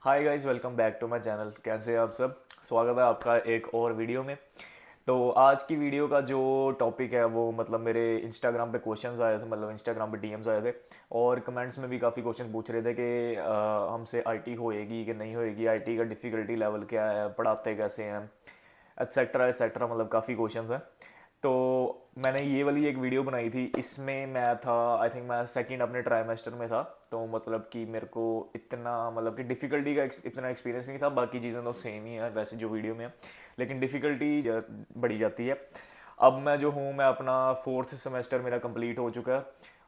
Hi guys, welcome back to my channel. कैसे हैं आप सब? स्वागत है आपका एक और वीडियो में। तो आज की वीडियो का जो टॉपिक है वो मतलब मेरे इंस्टाग्राम पे क्वेश्चंस आए थे, मतलब इंस्टाग्राम पे डीएम्स आए थे और कमेंट्स में भी काफ़ी क्वेश्चन पूछ रहे थे कि हमसे आईटी होएगी कि नहीं होएगी, आईटी का डिफ़िकल्टी लेवल क्या है, पढ़ाते कैसे हैं, एट्सेट्रा एट्सेट्रा। मतलब काफ़ी क्वेश्चंस हैं। तो मैंने ये वाली एक वीडियो बनाई थी, इसमें मैं था, आई थिंक मैं सेकंड अपने ट्राइमेस्टर में था। तो मतलब कि मेरे को इतना मतलब कि डिफ़िकल्टी का इतना एक्सपीरियंस नहीं था। बाकी चीज़ें तो सेम ही है वैसे जो वीडियो में है, लेकिन डिफ़िकल्टी बढ़ी जाती है। अब मैं जो हूँ, मैं अपना फोर्थ सेमेस्टर मेरा कंप्लीट हो चुका है,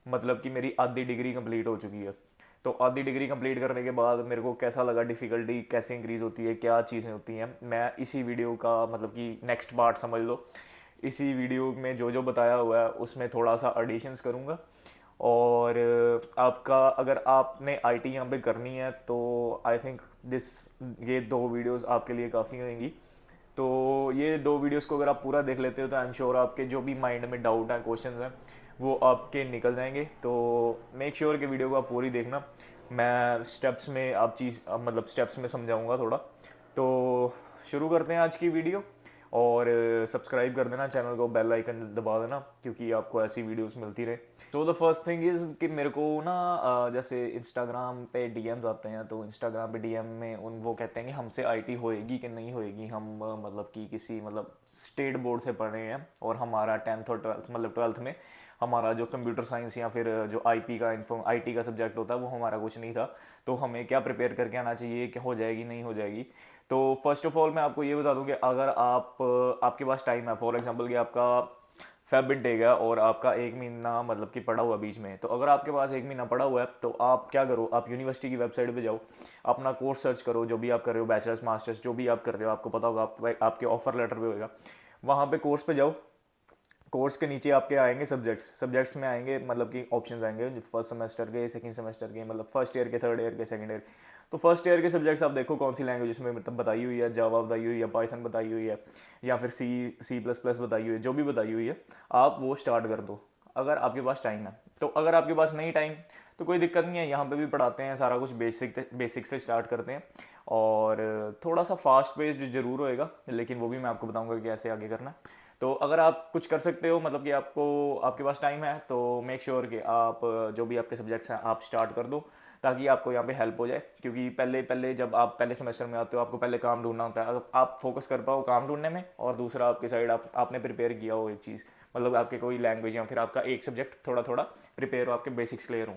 मतलब कि मेरी आधी डिग्री कंप्लीट हो चुकी है। तो आधी डिग्री कंप्लीट करने के बाद मेरे को कैसा लगा, डिफ़िकल्टी कैसे इंक्रीज़ होती है, क्या चीज़ें होती हैं, मैं इसी वीडियो का मतलब कि नेक्स्ट पार्ट समझ लो। इसी वीडियो में जो जो बताया हुआ है उसमें थोड़ा सा एडिशंस करूँगा। और आपका अगर आपने आईटी यहाँ पे करनी है तो आई थिंक दिस ये दो वीडियोस आपके लिए काफ़ी होंगी। तो ये दो वीडियोस को अगर आप पूरा देख लेते हो तो आई एम श्योर आपके जो भी माइंड में डाउट है, क्वेश्चंस हैं, वो आपके निकल जाएंगे। तो मेक श्योर कि वीडियो को आप पूरी देखना। मैं स्टेप्स में आप चीज़ मतलब स्टेप्स में समझाऊंगा थोड़ा। तो शुरू करते हैं आज की वीडियो। और सब्सक्राइब कर देना चैनल को, बेल आइकन दबा देना, क्योंकि आपको ऐसी वीडियोस मिलती रहे। तो द फर्स्ट थिंग इज़ कि मेरे को ना जैसे इंस्टाग्राम पे डीएम्स आते हैं, तो इंस्टाग्राम पे डीएम में उन वो कहते हैं कि हमसे आईटी होएगी कि नहीं होएगी। हम मतलब कि किसी मतलब स्टेट बोर्ड से पढ़ रहे हैं और हमारा टेंथ और ट्वेल्थ मतलब ट्वेल्थ में हमारा जो कंप्यूटर साइंस या फिर जो आईपी का इन्फॉर्म आईटी का सब्जेक्ट होता है वो हमारा कुछ नहीं था। तो हमें क्या प्रिपेयर करके आना चाहिए कि हो जाएगी नहीं हो जाएगी। तो फर्स्ट ऑफ ऑल मैं आपको ये बता दूं कि अगर आपके पास टाइम है, फॉर एग्जांपल कि आपका फेब इनटेक है और आपका एक महीना मतलब कि पड़ा हुआ बीच में, तो अगर आपके पास एक महीना पड़ा हुआ है तो आप क्या करो, आप यूनिवर्सिटी की वेबसाइट पे जाओ, अपना कोर्स सर्च करो, जो भी आप कर रहे हो, बैचलर्स मास्टर्स जो भी आप कर रहे हो, आपको पता होगा आपके ऑफर लेटर पे होगा। वहाँ पे कोर्स पे जाओ। कोर्स के नीचे आपके आएंगे सब्जेक्ट्स, सब्जेक्ट्स में आएंगे मतलब कि ऑप्शंस आएंगे फर्स्ट सेमेस्टर के, सेकंड सेमेस्टर के, मतलब फर्स्ट ईयर के, थर्ड ईयर के, सेकंड ईयर। तो फर्स्ट ईयर के सब्जेक्ट्स आप देखो कौन सी लैंग्वेज में मतलब बताई हुई है, जावा बताई हुई है, पाइथन बताई हुई है, या फिर सी प्लस प्लस बताई हुई है, जो भी बताई हुई है आप वो स्टार्ट कर दो अगर आपके पास टाइम है। तो अगर आपके पास नहीं टाइम तो कोई दिक्कत नहीं है, यहाँ पे भी पढ़ाते हैं सारा कुछ, बेसिक से स्टार्ट करते हैं। और थोड़ा सा फास्ट पेस्ड जरूर होएगा, लेकिन वो भी मैं आपको बताऊंगा कि कैसे आगे करना है। तो अगर आप कुछ कर सकते हो, मतलब कि आपके पास टाइम है, तो मेक श्योर कि आप जो भी आपके सब्जेक्ट्स हैं आप स्टार्ट कर दो, ताकि आपको यहाँ पे हेल्प हो जाए। क्योंकि पहले पहले जब आप पहले सेमेस्टर में आते हो आपको पहले काम ढूंढना होता है। अगर आप फोकस कर पाओ काम ढूंढने में, और दूसरा आपके साइड आपने प्रिपेयर किया हो एक चीज़, मतलब आपके कोई लैंग्वेज या फिर आपका एक सब्जेक्ट थोड़ा थोड़ा प्रिपेयर हो, आपके बेसिक्स क्लियर हो।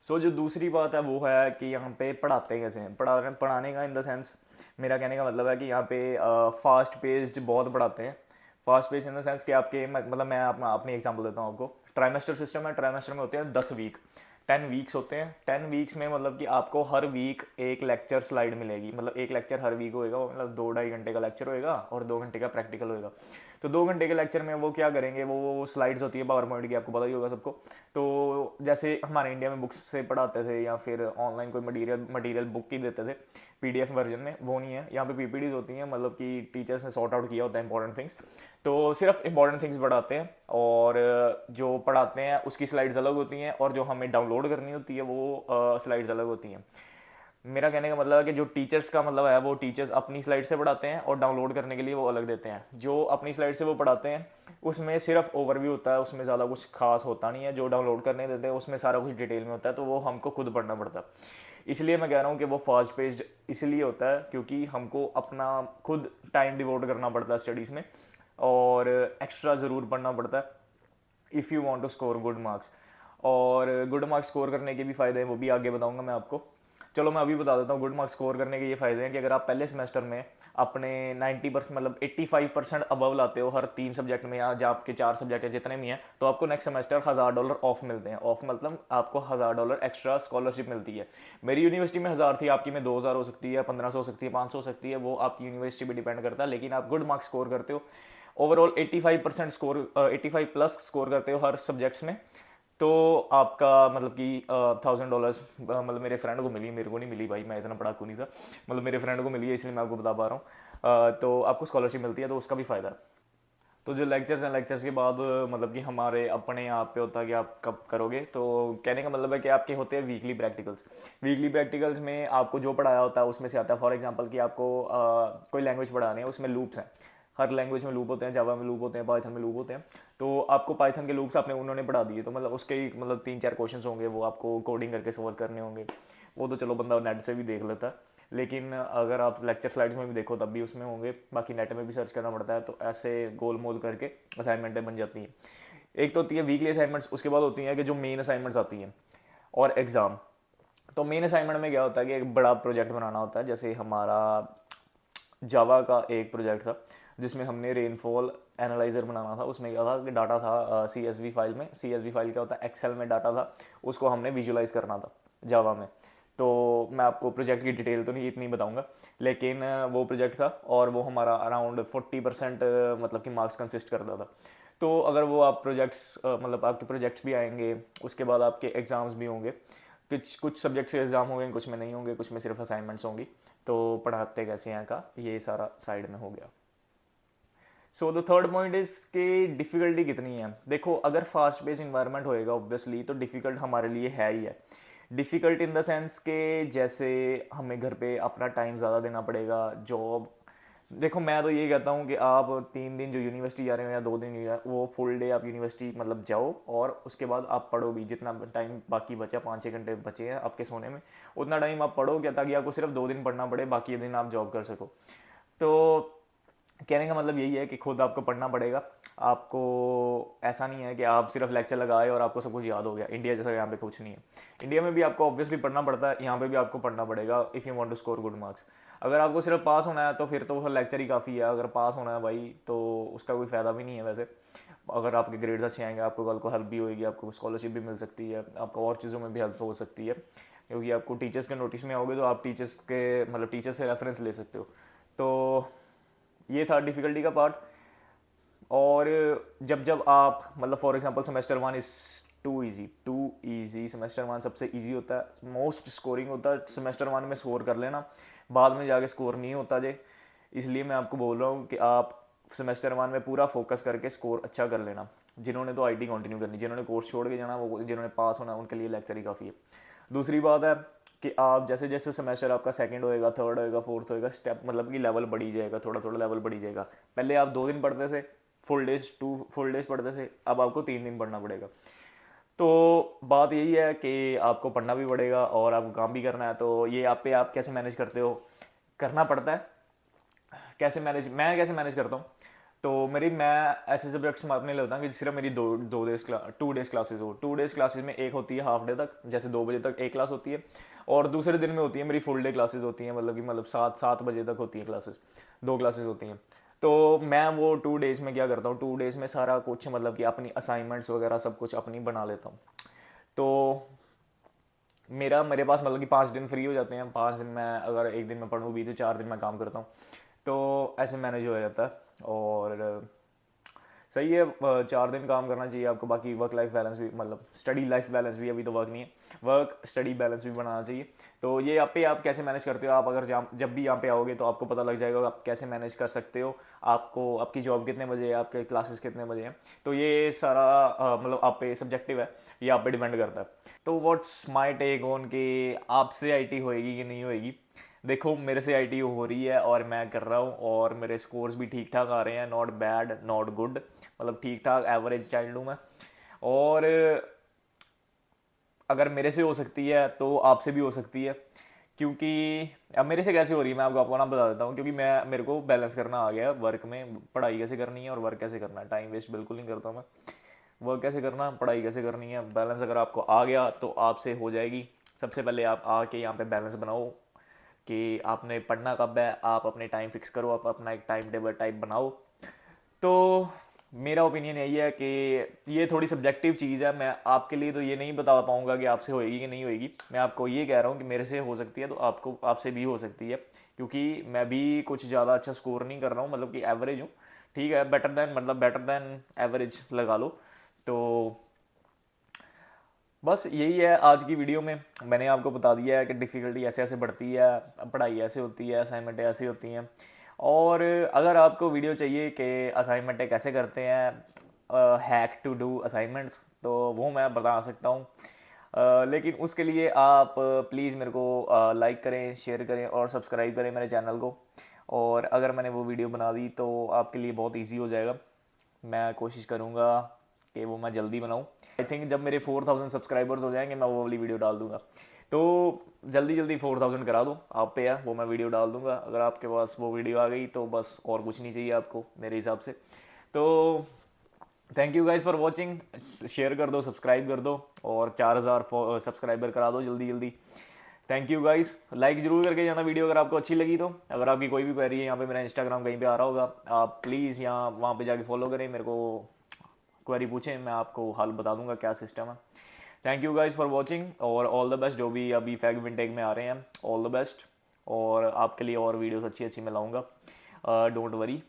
सो जो दूसरी बात है वो है कि यहाँ पे पढ़ाते कैसे हैं। पढ़ाने का इन द सेंस, मेरा कहने का मतलब है कि यहाँ पे फास्ट पेस्ड बहुत पढ़ाते हैं। Fast paced in the sense कि आपके मतलब मैं अपनी एग्जांपल देता हूँ आपको। ट्राइमेस्टर सिस्टम है, ट्राइमेस्टर में होते हैं 10 वीक, 10 वीक्स होते हैं। 10 वीक्स में मतलब कि आपको हर वीक एक लेक्चर स्लाइड मिलेगी, मतलब एक लेक्चर हर वीक होएगा, मतलब 2-2.5 घंटे का लेक्चर होएगा और 2 घंटे का प्रैक्टिकल होएगा। तो 2 घंटे के लेक्चर में वो क्या करेंगे, वो स्लाइड्स होती है पावर पॉइंट की, आपको पता ही होगा सबको। तो जैसे हमारे इंडिया में बुक्स से पढ़ाते थे या फिर ऑनलाइन कोई मटेरियल मटेरियल बुक ही देते थे पीडीएफ वर्जन में, वो नहीं है। यहाँ पे पीपीडीज होती हैं, मतलब कि टीचर्स ने सॉर्ट आउट किया होता है इंपॉर्टेंट थिंग्स। तो सिर्फ इंपॉर्टेंट थिंग्स पढ़ाते हैं, और जो पढ़ाते हैं उसकी स्लाइड्स अलग होती हैं, और जो हमें डाउनलोड करनी होती है वो स्लाइड्स अलग होती हैं। मेरा कहने का मतलब है कि जो टीचर्स का मतलब है, वो टीचर्स अपनी स्लाइड से पढ़ाते हैं और डाउनलोड करने के लिए वो अलग देते हैं। जो अपनी स्लाइड से वो पढ़ाते हैं उसमें सिर्फ ओवरव्यू होता है, उसमें ज़्यादा कुछ खास होता नहीं है। जो डाउनलोड करने देते हैं उसमें सारा कुछ डिटेल में होता है, तो वो हमको खुद पढ़ना पड़ता है। इसलिए मैं कह रहा हूँ कि वो फास्ट पेस्ड इसलिए होता है क्योंकि हमको अपना खुद टाइम डिवोट करना पड़ता है स्टडीज़ में, और एक्स्ट्रा ज़रूर पढ़ना पड़ता है if you want to score good marks. और गुड मार्क्स स्कोर करने के भी फ़ायदे हैं, वो भी आगे बताऊंगा मैं आपको। चलो मैं अभी बता देता हूँ। गुड मार्क्स स्कोर करने के ये फ़ायदे हैं कि अगर आप पहले सेमेस्टर में अपने 90% मतलब 85% अबव लाते हो हर 3 सब्जेक्ट में, या जो आपके 4 सब्जेक्ट है जितने भी हैं, तो आपको नेक्स्ट सेमेस्टर $1000 ऑफ मिलते हैं। ऑफ मतलब आपको $1000 एक्स्ट्रा स्कॉलरशिप मिलती है। मेरी यूनिवर्सिटी में 1000 थी, आपकी में 2000 हो सकती है, 1500 हो सकती है, 500 हो सकती है, वो आपकी यूनिवर्सिटी पर डिपेंड करता है। लेकिन आप गुड मार्क्स स्कोर करते हो, ओवरऑल 85% स्कोर, 85 प्लस स्कोर करते हो हर सब्जेक्ट्स में, तो आपका मतलब कि $1000, मतलब मेरे फ्रेंड को मिली, मेरे को नहीं मिली भाई, मैं इतना पढ़ाकू नहीं था। मतलब मेरे फ्रेंड को मिली है, इसलिए मैं आपको बता पा रहा हूँ। तो आपको स्कॉलरशिप मिलती है, तो उसका भी फ़ायदा है। तो जो लेक्चर्स हैं, लेक्चर्स के बाद मतलब कि हमारे अपने आप पे होता है कि आप कब करोगे। तो कहने का मतलब है कि आपके होते हैं वीकली प्रैक्टिकल्स। वीकली प्रैक्टिकल्स में आपको जो पढ़ाया होता है उसमें से आता है, फॉर एग्जांपल कि आपको कोई लैंग्वेज पढ़ानी है, उसमें लूप्स हैं। हर लैंग्वेज में लूप होते हैं, जावा में लूप होते हैं, पाइथन में लूप होते हैं। तो आपको पाइथन के लूप्स आपने उन्होंने पढ़ा दिए, तो मतलब उसके ही मतलब 3-4 क्वेश्चन होंगे, वो आपको कोडिंग करके सॉल्व करने होंगे। वो तो चलो बंदा नेट से भी देख लेता है, लेकिन अगर आप लेक्चर स्लाइड्स में भी देखो तब भी उसमें होंगे, बाकी नेट में भी सर्च करना पड़ता है। तो ऐसे गोल मोल करके असाइनमेंटें बन जाती हैं। एक तो होती है वीकली असाइनमेंट्स, उसके बाद होती हैं कि जो मेन असाइनमेंट्स आती हैं और एग्ज़ाम। तो मेन असाइनमेंट में क्या होता है कि एक बड़ा प्रोजेक्ट बनाना होता है। जैसे हमारा जावा का एक प्रोजेक्ट था जिसमें हमने रेनफॉल एनालाइजर बनाना था। उसमें क्या था कि डाटा था CSV फाइल में। CSV फाइल क्या होता है, एक्सेल में डाटा था, उसको हमने विजुलाइज करना था जावा में। तो मैं आपको प्रोजेक्ट की डिटेल तो नहीं इतनी बताऊंगा, लेकिन वो प्रोजेक्ट था और वो हमारा अराउंड 40% मतलब कि मार्क्स कंसिस्ट करता था। तो अगर वो आप प्रोजेक्ट्स मतलब आपके प्रोजेक्ट्स भी आएंगे, उसके बाद आपके एग्ज़ाम्स भी होंगे। कुछ कुछ सब्जेक्ट से एग्ज़ाम होंगे, कुछ में नहीं होंगे, कुछ में सिर्फ असाइनमेंट्स होंगी। तो पढ़ाते कैसे हैं का ये सारा साइड में हो गया। So the third point is कि डिफ़िकल्टी कितनी है। देखो अगर फास्ट पेस इन्वायरमेंट होएगा ऑब्वियसली तो डिफ़िकल्ट हमारे लिए है ही है। डिफ़िकल्ट इन द सेंस के जैसे हमें घर पे अपना टाइम ज़्यादा देना पड़ेगा, जॉब। देखो मैं तो ये कहता हूँ कि आप 3 दिन जो यूनिवर्सिटी जा रहे हो या 2 दिन वो फुल डे आप यूनिवर्सिटी मतलब जाओ, और उसके बाद आप पढ़ो भी। जितना टाइम बाकी बचा, 5-6 घंटे बचे हैं आपके सोने में, उतना टाइम आप पढ़ो क्या, ताकि आपको सिर्फ 2 दिन पढ़ना पड़े, बाकी दिन आप जॉब कर सको। तो कहने का मतलब यही है कि खुद आपको पढ़ना पड़ेगा। आपको ऐसा नहीं है कि आप सिर्फ लेक्चर लगाए और आपको सब कुछ याद हो गया। इंडिया जैसा यहाँ पे कुछ नहीं है। इंडिया में भी आपको ऑब्वियसली पढ़ना पड़ता है, यहाँ पे भी आपको पढ़ना पड़ेगा if you want to score good marks. अगर आपको सिर्फ पास होना है तो फिर तो लेक्चर ही काफ़ी है। अगर पास होना है भाई तो उसका कोई फ़ायदा भी नहीं है वैसे। अगर आपके ग्रेड्स अच्छे आएंगे आपको कल को हेल्प भी होगी, आपको स्कॉलरशिप भी मिल सकती है, आपको और चीज़ों में भी हेल्प हो सकती है, क्योंकि आपको टीचर्स के नोटिस में आओगे तो आप टीचर्स के मतलब टीचर्स से रेफरेंस ले सकते हो। तो ये था डिफ़िकल्टी का पार्ट। और जब जब आप मतलब for example semester 1 is too easy, semester 1 सबसे इजी होता है, मोस्ट स्कोरिंग होता है। सेमेस्टर 1 में स्कोर कर लेना, बाद में जाके स्कोर नहीं होता जे। इसलिए मैं आपको बोल रहा हूँ कि आप सेमेस्टर 1 में पूरा फोकस करके स्कोर अच्छा कर लेना। जिन्होंने तो आईटी कंटिन्यू करनी, जिन्होंने कोर्स छोड़ के जाना, वो जिन्होंने पास होना उनके लिए लेक्चर ही काफ़ी है। दूसरी बात है कि आप जैसे जैसे सेमेस्टर आपका सेकंड होएगा, थर्ड होएगा, फोर्थ होएगा, स्टेप मतलब कि लेवल बढ़ी जाएगा, थोड़ा थोड़ा लेवल बढ़ी जाएगा। पहले आप 2 दिन पढ़ते थे, फुल डेज पढ़ते थे, अब आपको 3 दिन पढ़ना पड़ेगा। तो बात यही है कि आपको पढ़ना भी पड़ेगा और आपको काम भी करना है। तो ये आप पे आप कैसे मैनेज करते हो, करना पड़ता है। मैं कैसे मैनेज करता हूँ, तो मैं ऐसे सब्जेक्ट्स अपने लेता हूँ कि सिर्फ मेरी 2 डेज क्लासेज हो। 2 डेज क्लासेज में एक होती है हाफ डे तक, जैसे 2 बजे तक एक क्लास होती है, और दूसरे दिन में होती है मेरी फुल डे क्लासेज होती हैं, मतलब 7 बजे तक होती हैं क्लासेज, 2 क्लासेज होती हैं। तो मैं वो 2 डेज में क्या करता हूँ, 2 डेज में सारा कुछ मतलब कि अपनी असाइनमेंट्स वगैरह सब कुछ अपनी बना लेता हूँ। तो मेरे पास मतलब कि 5 दिन फ्री हो जाते हैं। 5 दिन मैं अगर एक दिन में पढ़ूँ भी तो 4 दिन मैं काम करता हूँ। तो ऐसे मैनेज हो जाता है और सही है। 4 दिन काम करना चाहिए आपको। बाकी वर्क लाइफ बैलेंस भी मतलब स्टडी लाइफ बैलेंस भी, अभी तो वर्क नहीं है, वर्क स्टडी बैलेंस भी बनाना चाहिए। तो ये आप कैसे मैनेज करते हो, आप अगर जब भी यहाँ पे आओगे तो आपको पता लग जाएगा आप कैसे मैनेज कर सकते हो। आपको आपकी जॉब कितने बजे है, आपके क्लासेस कितने बजे हैं। तो ये सारा मतलब आप पे सब्जेक्टिव है, ये आप पे डिपेंड करता है। तो व्हाट्स माई टेक ऑन कि आपसे आईटी होएगी कि नहीं होएगी। देखो मेरे से आईटी हो रही है और मैं कर रहा हूँ, और मेरे स्कोर्स भी ठीक ठाक आ रहे हैं, नॉट बैड नॉट गुड, मतलब ठीक ठाक एवरेज चाइल्ड हूँ मैं। और अगर मेरे से हो सकती है तो आपसे भी हो सकती है। क्योंकि अब मेरे से कैसे हो रही है मैं आपको अपना बता देता हूँ। क्योंकि मेरे को बैलेंस करना आ गया है वर्क में, पढ़ाई कैसे करनी है और वर्क कैसे करना है। टाइम वेस्ट बिल्कुल नहीं करता मैं। वर्क कैसे करना, पढ़ाई कैसे करनी है, बैलेंस अगर आपको आ गया तो आपसे हो जाएगी। सबसे पहले आप आके यहाँ पे बैलेंस बनाओ कि आपने पढ़ना कब है, आप अपने टाइम फिक्स करो, आप अपना एक टाइम टेबल टाइप बनाओ। तो मेरा ओपिनियन यही है कि ये थोड़ी सब्जेक्टिव चीज़ है। मैं आपके लिए तो ये नहीं बता पाऊंगा कि आपसे होएगी कि नहीं होएगी। मैं आपको ये कह रहा हूँ कि मेरे से हो सकती है तो आपको आपसे भी हो सकती है। क्योंकि मैं भी कुछ ज़्यादा अच्छा स्कोर नहीं कर रहा हूँ, मतलब कि एवरेज हूँ। ठीक है, बेटर देन एवरेज लगा लो। तो बस यही है आज की वीडियो में। मैंने आपको बता दिया है कि डिफ़िकल्टी ऐसे ऐसे बढ़ती है, पढ़ाई ऐसे होती है, असाइनमेंट ऐसी होती हैं। और अगर आपको वीडियो चाहिए कि असाइनमेंटें कैसे करते हैं, हैक टू डू असाइनमेंट्स, तो वो मैं बता सकता हूँ। लेकिन उसके लिए आप प्लीज़ मेरे को लाइक करें, शेयर करें और सब्सक्राइब करें मेरे चैनल को। और अगर मैंने वो वीडियो बना दी तो आपके लिए बहुत इजी हो जाएगा। मैं कोशिश करूँगा कि वो मैं जल्दी बनाऊँ। आई थिंक जब मेरे 4000 सब्सक्राइबर्स हो जाएंगे मैं वो वाली वीडियो डाल दूँगा। तो जल्दी जल्दी 4000 करा दो, आप पे है वो मैं वीडियो डाल दूँगा। अगर आपके पास वो वीडियो आ गई तो बस और कुछ नहीं चाहिए आपको मेरे हिसाब से। तो thank you guys for watching. Share कर दो, सब्सक्राइब कर दो और 4000 सब्सक्राइबर करा दो जल्दी जल्दी। Thank you guys. लाइक जरूर करके जाना वीडियो अगर आपको अच्छी लगी तो। अगर आपकी कोई भी क्वेरी है, यहाँ पे मेरा इंस्टाग्राम कहीं पे आ रहा होगा, आप प्लीज़ यहाँ वहाँ पे जाके फॉलो करें, मेरे को क्वेरी पूछें, मैं आपको हल बता दूंगा क्या सिस्टम है। Thank you guys for watching और ऑल द बेस्ट। जो भी अभी फैग विंटेक में आ रहे हैं, ऑल द बेस्ट। और आपके लिए और वीडियोस अच्छी अच्छी मैं लाऊंगा, डोंट वरी।